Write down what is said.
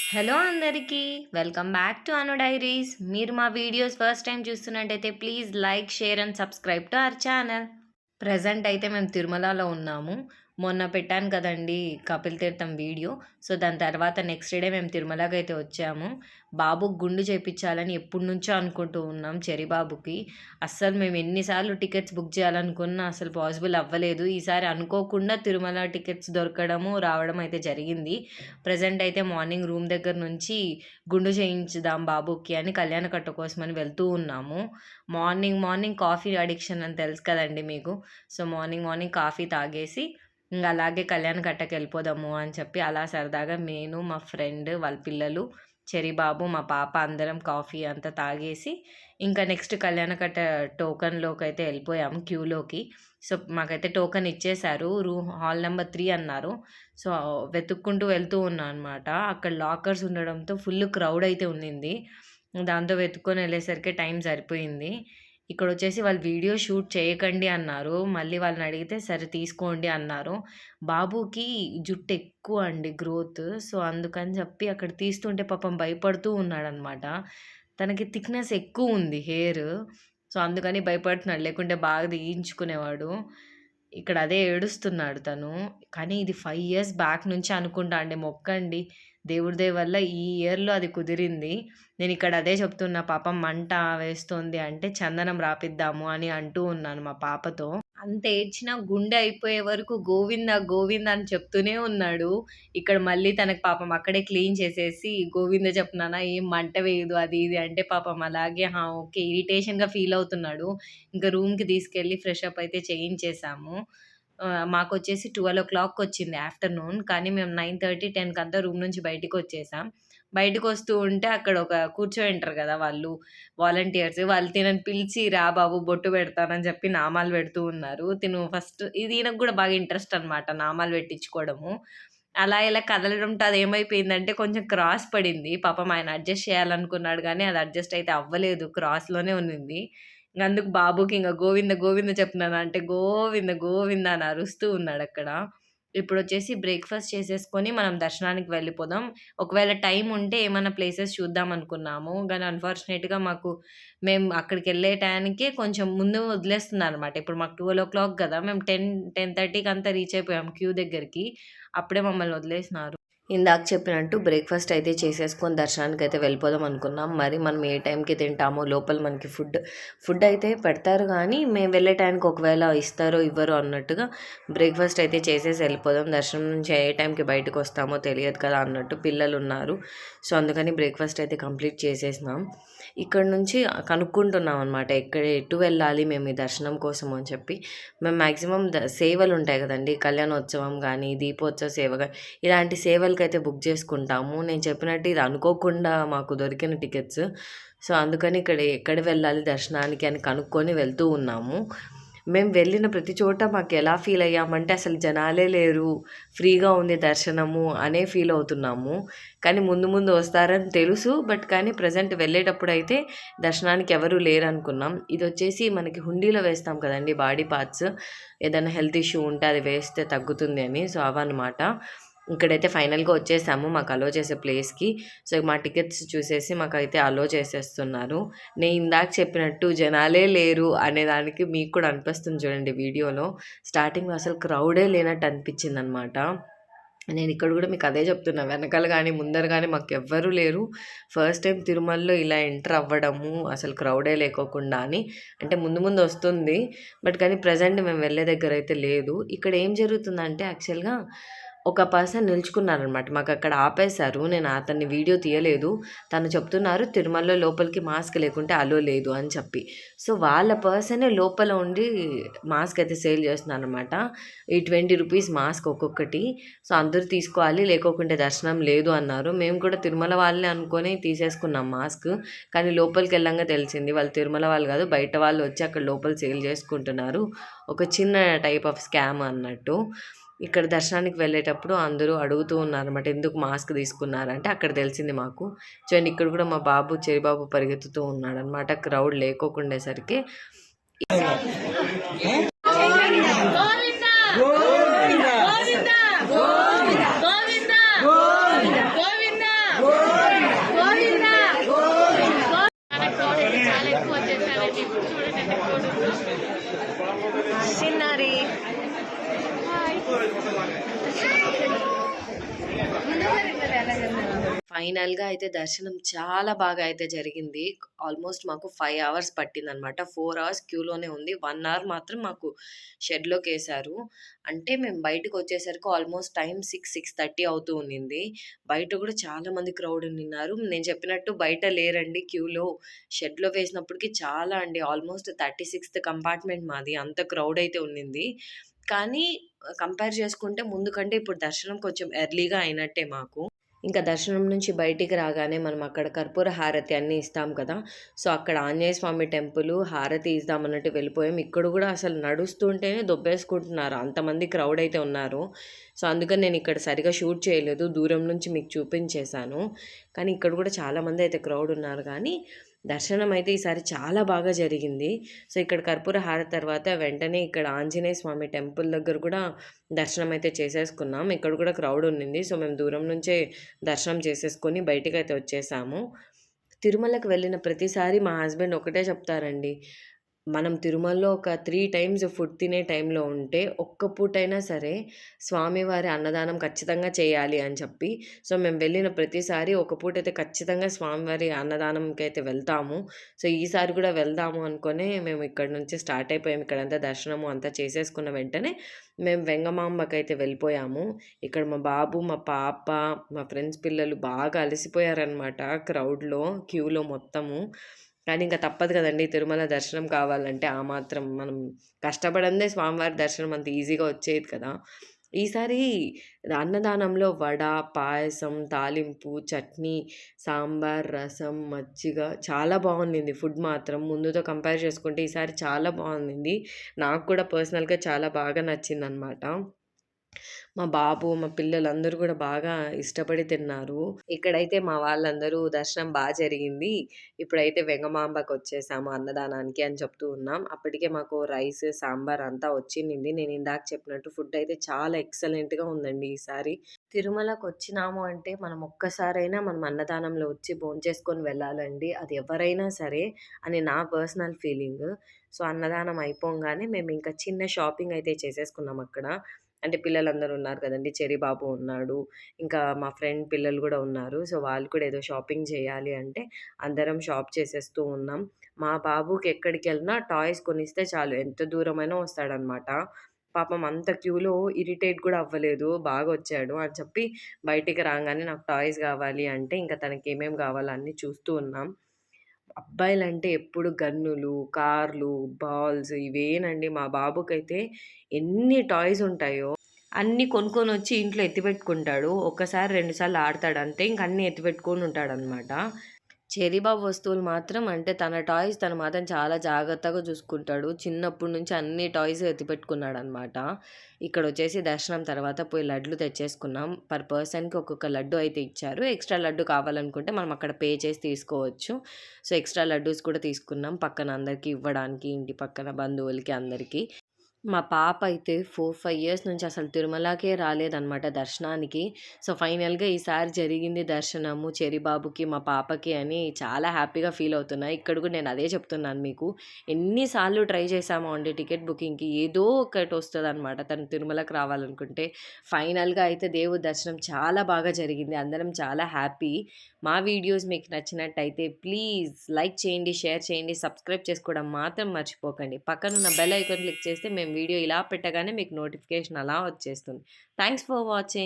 Hello అందరికీ welcome back to Anu diaries. మీరు మా వీడియోస్ ఫస్ట్ టైం చూస్తున్నట్టయితే please like, share and subscribe to our channel. Present అయితే మేము తిరుమలలో ఉన్నాము. మొన్న పెట్టాను కదండీ కపిల్ తీర్థం వీడియో. సో, దాని తర్వాత నెక్స్ట్ డే మేము తిరుమలకైతే వచ్చాము. బాబుకి గుండు చేపించాలని ఎప్పటినుంచో అనుకుంటూ ఉన్నాం చెర్రీ బాబుకి. అస్సలు మేము ఎన్నిసార్లు టికెట్స్ బుక్ చేయాలనుకున్నా అసలు పాసిబుల్ అవ్వలేదు. ఈసారి అనుకోకుండా తిరుమల టికెట్స్ దొరకడము, రావడం అయితే జరిగింది. ప్రెజెంట్ అయితే మార్నింగ్ రూమ్ దగ్గర నుంచి గుండు చేయించుదాం బాబుకి అని కళ్యాణకట్ట కోసమని వెళ్తూ ఉన్నాము. మార్నింగ్ కాఫీ అడిక్షన్ అని తెలుసు కదండీ మీకు. సో, మార్నింగ్ కాఫీ తాగేసి ఇంక అలాగే కళ్యాణకట్టకి వెళ్ళిపోదాము అని చెప్పి అలా సరదాగా నేను, మా ఫ్రెండ్, వాళ్ళ పిల్లలు, చెర్రీ బాబు, మా పాప అందరం కాఫీ అంతా తాగేసి ఇంకా నెక్స్ట్ కళ్యాణకట్ట టోకన్‌లోకి అయితే వెళ్ళిపోయాము క్యూలోకి. సో, మాకైతే టోకెన్ ఇచ్చేశారు. హాల్ నెంబర్ 3 అన్నారు. సో, వెతుక్కుంటూ వెళ్తూ ఉన్నా అనమాట. అక్కడ లాకర్స్ ఉండడంతో ఫుల్ క్రౌడ్ అయితే ఉండింది. దాంతో వెతుక్కొని వెళ్ళేసరికి టైం సరిపోయింది. ఇక్కడొచ్చేసి వాళ్ళు వీడియో షూట్ చేయకండి అన్నారు. మళ్ళీ వాళ్ళని అడిగితే సరే తీసుకోండి అన్నారు. బాబుకి జుట్టు ఎక్కువ అండి గ్రోత్. సో, అందుకని చెప్పి అక్కడ తీస్తుంటే పాపం భయపడుతూ ఉన్నాడనమాట. తనకి థిక్‌నెస్ ఎక్కువుంది హెయిర్. సో, అందుకని భయపడుతున్నాడు. లేకుంటే బాగా తీయించుకునేవాడు. ఇక్కడ అదే ఏడుస్తున్నాడు తను. కానీ ఇది 5 ఇయర్స్ బ్యాక్ నుంచి అనుకుంటా అండి మొక్కండి. దేవుడి దయ వల్ల ఈ ఇయర్‌లో అది కుదిరింది. నేనిక్కడ అదే చెప్తున్నా పాపం మంట వేస్తోంది అంటే చందనం రాపిద్దాము అని అంటూ ఉన్నాను మా పాపతో. అంత ఏడ్చినా గుండె అయిపోయే వరకు గోవింద గోవింద అని చెప్తూనే ఉన్నాడు. ఇక్కడ మళ్ళీ తనకి పాపం అక్కడే క్లీన్ చేసేసి గోవింద చెప్పు నాన్న ఏం మంట వేయదు అది ఇది అంటే పాపం అలాగే ఓకే ఇరిటేషన్‌గా ఫీల్ అవుతున్నాడు. ఇంకా రూమ్‌కి తీసుకెళ్ళి ఫ్రెష్ అప్ అయితే చేయించేసాము. మాకొచ్చేసి 12:00 వచ్చింది ఆఫ్టర్‌నూన్. కానీ మేము 9:30, 10 కంతా రూమ్ నుంచి బయటికొచ్చేసాం. బయటకొస్తూ ఉంటే అక్కడ ఒక కూర్చోయింటారు గదా! వాళ్ళు వాలంటీర్స్. వాళ్ళు తినని పిలిచి "రా బాబు బొట్టు పెడతానని" చెప్పి నామాలు పెడుతూ ఉన్నారు. తిను ఫస్ట్ ఇది ఈయనకు గూడా బాగా ఇంట్రెస్ట్ అనమాట నామాలు పెట్టించుకోవడము. అలా ఇలా కదలడంతో అదేమైపోయిందంటే కొంచెం క్రాస్ పడింది. పాపం ఆయన అడ్జస్ట్ చేయాలనుకున్నాడు గానీ అది అడ్జస్ట్ అయితే అవ్వలేదు. క్రాస్‌లోనే ఉన్నింది. అందుకు బాబుకి ఇంగ గోవింద గోవింద చెప్తున్నాను అంటే గోవింద గోవింద అని అరుస్తూ ఉన్నాడక్కడ. ఇప్పుడొచ్చేసి బ్రేక్‌ఫాస్ట్ చేసేసుకొని మనం దర్శనానికి వెళ్ళిపోదాం. ఒకవేళ టైం ఉంటే ఏమన్నా ప్లేసెస్ చూద్దాం అనుకున్నాము. గానీ అన్‌ఫార్చునేట్‌గా మేము అక్కడికెళ్ళే టయానికే కొంచెం ముందు వదిలేస్తున్నారనమాట. ఇప్పుడు మాకు 12:00 గదా! మేము 10:30కి అంతా రీచ్ అయిపోయాం క్యూ దగ్గరికి. అప్పుడే మమ్మల్ని వదిలేసినారు. ఇందాక చెప్పినట్టు బ్రేక్‌ఫాస్ట్ అయితే చేసేసుకొని దర్శనానికైతే వెళ్ళిపోదాం అనుకున్నాం. మరి మనం ఏ టైంకి తింటామో లోపల మనకి ఫుడ్ అయితే పెడతారు గానీ, మేము వెళ్ళే టైంకి ఒకవేళ ఇస్తారో ఇవ్వరో అన్నట్టుగా బ్రేక్‌ఫాస్ట్ అయితే చేసేసి వెళ్ళిపోదాం. దర్శనం నుంచి ఏ టైంకి బయటకొస్తామో తెలియదు కదా అన్నట్టు పిల్లలున్నారు. సో, అందుకని బ్రేక్‌ఫాస్ట్ అయితే కంప్లీట్ చేసేసినాం. ఇక్కడ నుంచి కనుక్కుంటున్నాం అనమాట. ఎటు వెళ్ళాలి మేము ఈ దర్శనం కోసం అని చెప్పి. మేము మాక్సిమం సేవలుంటాయి గదండీ! కళ్యాణోత్సవం గానీ, దీపోత్సవ సేవ గానీ ఇలాంటి సేవలకైతే బుక్ చేసుకుంటాము. నేను చెప్పినట్టు ఇది అనుకోకుండా మాకు దొరికిన టికెట్స్. సో, అందుకని ఎక్కడ వెళ్ళాలి దర్శనానికి అని కనుక్కొని వెళ్తూ ఉన్నాము. మేము వెళ్ళిన ప్రతి చోట మాకెలా ఫీల్ అయ్యామంటే అసలు జనాలే లేరు, ఫ్రీగా ఉంది దర్శనము అనే ఫీల్ అవుతున్నాము. కానీ ముందు ముందు వస్తారని తెలుసు. కానీ ప్రెజెంట్ వెళ్ళేటప్పుడైతే దర్శనానికి ఎవరు లేరనుకున్నాం. ఇదొచ్చేసి మనకి హుండీలో వేస్తాం కదండీ బాడీ పార్ట్స్. ఏదైనా హెల్త్ ఇష్యూ ఉంటే అది వేస్తే తగ్గుతుంది అని. సో, అవన్నమాట. ఇక్కడైతే ఫైనల్‌గా వచ్చేసాము మాకు అలో చేసే ప్లేస్‌కి. సో, మా టికెట్స్ చూసేసి మాకైతే అలో చేసేస్తున్నారు. నేను ఇందాక చెప్పినట్టు జనాలే లేరు అనేదానికి మీకు కూడా అనిపిస్తుంది చూడండి వీడియోలో. స్టార్టింగ్‌లో అసలు క్రౌడే లేనట్టు అనిపించిందనమాట. నేను ఇక్కడ కూడా మీకు అదే చెప్తున్నా. వెనకాల గానీ, ముందర గానీ మాకెవ్వరూ లేరు. ఫస్ట్ టైం తిరుమలలో ఇలా ఎంటర్ అవ్వడము, అసలు క్రౌడే లేకోకుండా అని. అంటే ముందు ముందు వస్తుంది. కానీ ప్రెజెంట్ మేము వెళ్ళే దగ్గరైతే లేదు. ఇక్కడ ఏం జరుగుతుందంటే యాక్చువల్‌గా ఒక పర్సన్ నిల్చుకున్నారనమాట. మాకక్కడ ఆపేశారు. నేను అతన్ని వీడియో తీయలేదు. తను చెప్తున్నారు తిరుమలలో లోపలికి మాస్క్ లేకుంటే అలో లేదు అని చెప్పి. సో, వాళ్ళ పర్సనే లోపల ఉండి మాస్క్ అయితే సేల్ చేస్తున్నారనమాట. ఈ ₹20 మాస్క్ ఒక్కొక్కటి. సో, అందరూ తీసుకోవాలి లేకోకుంటే దర్శనం లేదు అన్నారు. మేము కూడా తిరుమల వాళ్ళే అనుకోని తీసేసుకున్నాం మాస్క్. కానీ లోపలికెళ్ళంగా తెలిసింది వాళ్ళు తిరుమల వాళ్ళు కాదు, బయట వాళ్ళు వచ్చి అక్కడ లోపల సేల్ చేసుకుంటున్నారు. ఒక చిన్న టైప్ ఆఫ్ స్కామ్ అన్నట్టు. ఇక్కడ దర్శనానికి వెళ్ళేటప్పుడు అందరూ అడుగుతూ ఉన్నారనమాట. ఎందుకు మాస్క్ తీసుకున్నారంటే అక్కడ తెలిసింది మాకు. చూడండి ఇక్కడ కూడా మా బాబు చెర్రీ బాబు పరిగెత్తుతూ ఉన్నాడనమాట క్రౌడ్ లేకోకుండేసరికి. ఫైనల్‌గా అయితే దర్శనం చాలా బాగా అయితే జరిగింది. ఆల్‌మోస్ట్ మాకు 5 అవర్స్ పట్టిందనమాట. 4 అవర్స్ క్యూలోనే ఉంది. 1 అవర్ మాత్రం మాకు షెడ్‌లోకేశారు. అంటే మేము బయటకొచ్చేసరికి ఆల్‌మోస్ట్ టైం 6, 6:30 అవుతూ ఉండింది. బయట గూడా చాలా మంది క్రౌడ్ ఉండిన్నారు. నేను చెప్పినట్టు బయట లేరండి క్యూలో. షెడ్‌లో వేసినప్పటికి చాలా అండి. ఆల్‌మోస్ట్ 36థ్ కంపార్ట్‌మెంట్ మాది. అంత క్రౌడ్ అయితే ఉండింది. కానీ కంపేర్ చేసుకుంటే ముందు కంటే ఇప్పుడు దర్శనం కొంచెం ఎర్లీగా అయినట్టే మాకు. ఇంకా దర్శనం నుంచి బయటికి రాగానే మనం అక్కడ కర్పూర హారతి అన్నీ ఇస్తాం కదా! సో, అక్కడ ఆంజనేయ స్వామి టెంపులు హారతి ఇద్దామన్నట్టు వెళ్ళిపోయాం. ఇక్కడ గూడా అసలు నడుస్తుంటేనే దొబ్బేసుకుంటున్నారు. అంతమంది క్రౌడ్ అయితే ఉన్నారు. సో, అందుకని నేను ఇక్కడ సరిగ్గా షూట్ చేయలేదు. దూరం నుంచి మీకు చూపించేశాను. కానీ ఇక్కడ గూడా చాలామంది అయితే క్రౌడ్ ఉన్నారు గానీ, దర్శనం అయితే ఈసారి చాలా బాగా జరిగింది. సో, ఇక్కడ కర్పూర హారతి తర్వాత వెంటనే ఇక్కడ ఆంజనేయ స్వామి టెంపుల్ దగ్గర కూడా దర్శనం అయితే చేసేసుకున్నాం. ఇక్కడ కూడా క్రౌడ్ ఉండింది. సో, మేము దూరం నుంచే దర్శనం చేసేసుకొని బయటికైతే వచ్చేసాము. తిరుమలకి వెళ్ళిన ప్రతిసారి మా హస్బెండ్ ఒకటే చెప్తారండి. మనం తిరుమలలో ఒక 3 టైమ్స్ ఫుడ్ తినే టైంలో ఉంటే, ఒక్క పూటైనా సరే స్వామివారి అన్నదానం ఖచ్చితంగా చేయాలి అని చెప్పి, సో, మేము వెళ్ళిన ప్రతిసారి ఒక పూటైతే ఖచ్చితంగా స్వామివారి అన్నదానంకైతే వెళ్తాము. సో, ఈసారి కూడా వెళ్దాము అనుకునే మేము ఇక్కడి నుంచి స్టార్ట్ అయిపోయాము. ఇక్కడంతా దర్శనము అంతా చేసేసుకున్న వెంటనే మేము వెంగమాంబకైతే వెళ్ళిపోయాము. ఇక్కడ మా బాబు, మా పాప, మా ఫ్రెండ్స్ పిల్లలు బాగా అలసిపోయారనమాట క్రౌడ్‌లో, క్యూలో మొత్తము. కానీ ఇంక తప్పదు కదండీ! తిరుమల దర్శనం కావాలంటే ఆ మాత్రం మనం కష్టపడందే స్వామివారి దర్శనం అంత ఈజీగా వచ్చేది కదా! ఈసారి అన్నదానంలో వడ, పాయసం, తాలింపు, చట్నీ, సాంబార్, రసం, మజ్జిగ చాలా బావుండింది ఫుడ్ మాత్రం. ముందుతో కంపేర్ చేసుకుంటే ఈసారి చాలా బావుండింది. నాకు కూడా పర్సనల్‌గా చాలా బాగా నచ్చిందనమాట. మా బాబు, మా పిల్లలందరూ గూడా బాగా ఇష్టపడి తిన్నారు. ఇక్కడైతే మా వాళ్ళందరూ దర్శనం జరిగింది. ఇప్పుడైతే వెంగమాంబకొచ్చేసాము అన్నదానానికి అని చెప్తూ ఉన్నాం. అప్పటికే మాకు రైస్, సాంబార్ అంతా వచ్చినింది. నేను ఇందాక చెప్పినట్టు ఫుడ్ అయితే చాలా ఎక్సలెంట్‌గా ఉందండి ఈసారి. తిరుమలకొచ్చినాము అంటే మనం ఒక్కసారైనా మనం అన్నదానంలో వచ్చి భోంచేసుకొని వెళ్ళాలండి. అది ఎవరైనా సరే అని నా పర్సనల్ ఫీలింగ్. సో, అన్నదానం అయిపోంగానే మేమింకా చిన్న షాపింగ్ అయితే చేసేసుకున్నాం అక్కడ. అంటే పిల్లలందరూ ఉన్నారు కదండీ! చెర్రీ బాబు ఉన్నాడు. ఇంకా మా ఫ్రెండ్ పిల్లలు గూడా ఉన్నారు. సో, వాళ్ళు కూడా ఏదో షాపింగ్ చేయాలి అంటే అందరం షాప్ చేసేస్తూ ఉన్నాం. మా బాబుకి ఎక్కడికెళ్ళినా టాయ్స్ కొనిస్తే చాలు ఎంత దూరమైనా వస్తాడనమాట. పాపం అంత క్యూలో ఇరిటేట్ కూడా అవ్వలేదు. బాగొచ్చాడు అని చెప్పి బయటికి రాంగానే నాకు టాయ్స్ గావాలి అంటే ఇంక తనకేమేమి గావాలో అన్నీ చూస్తూ ఉన్నాం. అబ్బాయిలంటే ఎప్పుడు గన్నులు, కార్లు, బాల్స్ ఇవేనండి. మా బాబుకైతే ఎన్ని టాయ్స్ ఉంటాయో అన్నీ కొనుక్కొనొచ్చి ఇంట్లో ఎత్తిపెట్టుకుంటాడు. ఒక్కసారి, 2 సార్లు ఆడతాడంతే. ఇంక అన్నీ ఎత్తిపెట్టుకొని ఉంటాడనమాట. చెర్రీబాబు వస్తువులు మాత్రం అంటే తన టాయ్స్ తను మాత్రం చాలా జాగ్రత్తగా చూసుకుంటాడు. చిన్నప్పటి నుంచి అన్ని టాయ్స్ ఎత్తిపెట్టుకున్నాడనమాట. ఇక్కడొచ్చేసి దర్శనం తర్వాత పోయి లడ్లు తెచ్చేసుకున్నాం. పర్ పర్సన్‌కి ఒక్కొక్క లడ్డు అయితే ఇచ్చారు. ఎక్స్‌ట్రా లడ్డు కావాలనుకుంటే మనం అక్కడ పే చేసి తీసుకోవచ్చు. సో, ఎక్స్‌ట్రా లడ్డూస్ కూడా తీసుకున్నాం. పక్కన అందరికి ఇవ్వడానికి, ఇంటి పక్కన బంధువులకి అందరికి. మా పాప అయితే 4, 5 ఇయర్స్ నుంచి అసలు తిరుమలకే రాలేదనమాట దర్శనానికి. సో, ఫైనల్‌గా ఈసారి జరిగింది దర్శనము చెర్రీబాబుకి, మా పాపకి అని చాలా హ్యాపీగా ఫీల్ అవుతున్నా. ఇక్కడ కూడా నేను అదే చెప్తున్నాను మీకు. ఎన్ని సార్లు ట్రై చేశామో అండి టికెట్ బుకింగ్‌కి ఏదో ఒకటొస్తదనమాట. తను తిరుమలకి రావాలనుకుంటే. ఫైనల్‌గా అయితే దేవుడి దర్శనం చాలా బాగా జరిగింది. అందరం చాలా హ్యాపీ. మా వీడియోస్ మీకు నచ్చినట్టయితే ప్లీజ్ లైక్ చేయండి, షేర్ చేయండి, సబ్స్క్రైబ్ చేసుకోవడం మాత్రం మర్చిపోకండి. పక్కనున్న బెల్ ఐకాన్ క్లిక్ చేస్తే మేము వీడియో ఇలా పెట్టగానే మీకు నోటిఫికేషన్ అలా వచ్చేస్తుంది. Thanks for watching.